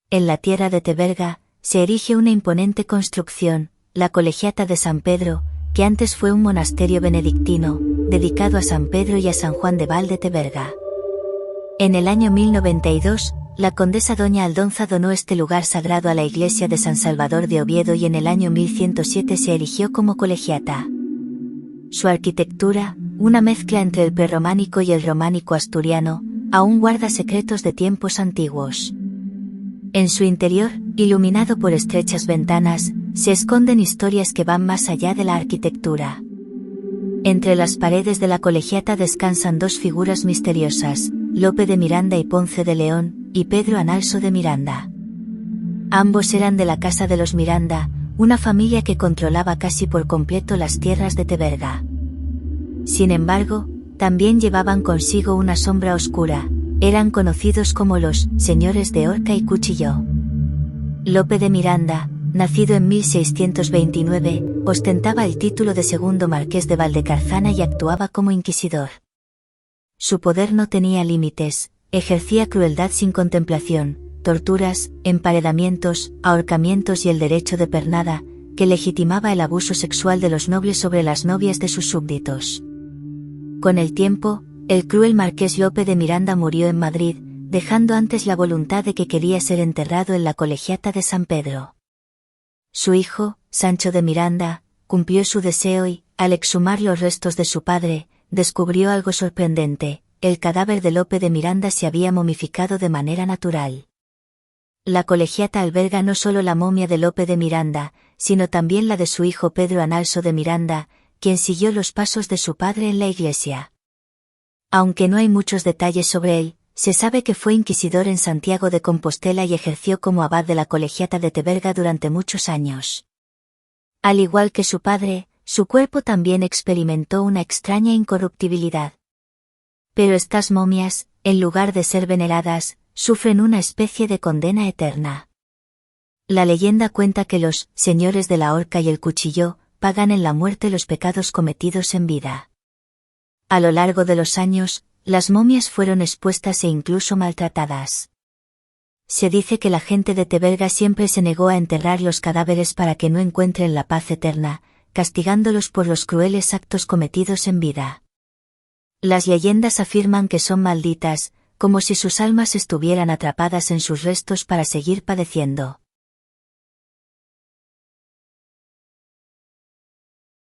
En la tierra de Teberga, se erige una imponente construcción, la Colegiata de San Pedro, que antes fue un monasterio benedictino, dedicado a San Pedro y a San Juan de Val de Teberga. En el año 1092, la condesa doña Aldonza donó este lugar sagrado a la iglesia de San Salvador de Oviedo y en el año 1107 se erigió como colegiata. Su arquitectura, una mezcla entre el prerrománico y el románico asturiano, aún guarda secretos de tiempos antiguos. En su interior, iluminado por estrechas ventanas, se esconden historias que van más allá de la arquitectura. Entre las paredes de la colegiata descansan dos figuras misteriosas, Lope de Miranda y Ponce de León, y Pedro Analso de Miranda. Ambos eran de la casa de los Miranda, una familia que controlaba casi por completo las tierras de Teberga. Sin embargo, también llevaban consigo una sombra oscura, eran conocidos como los señores de Horca y Cuchilló. Lope de Miranda, nacido en 1629, ostentaba el título de segundo marqués de Valdecarzana y actuaba como inquisidor. Su poder no tenía límites, ejercía crueldad sin contemplación, torturas, emparedamientos, ahorcamientos y el derecho de pernada, que legitimaba el abuso sexual de los nobles sobre las novias de sus súbditos. Con el tiempo, el cruel marqués Lope de Miranda murió en Madrid, dejando antes la voluntad de que quería ser enterrado en la Colegiata de San Pedro. Su hijo, Sancho de Miranda, cumplió su deseo y, al exhumar los restos de su padre, descubrió algo sorprendente: el cadáver de Lope de Miranda se había momificado de manera natural. La colegiata alberga no solo la momia de Lope de Miranda, sino también la de su hijo Pedro Analso de Miranda, quien siguió los pasos de su padre en la iglesia. Aunque no hay muchos detalles sobre él, se sabe que fue inquisidor en Santiago de Compostela y ejerció como abad de la colegiata de Teberga durante muchos años. Al igual que su padre, su cuerpo también experimentó una extraña incorruptibilidad. Pero estas momias, en lugar de ser veneradas, sufren una especie de condena eterna. La leyenda cuenta que los señores de la horca y el cuchillo pagan en la muerte los pecados cometidos en vida. A lo largo de los años, las momias fueron expuestas e incluso maltratadas. Se dice que la gente de Teberga siempre se negó a enterrar los cadáveres para que no encuentren la paz eterna, castigándolos por los crueles actos cometidos en vida. Las leyendas afirman que son malditas, como si sus almas estuvieran atrapadas en sus restos para seguir padeciendo.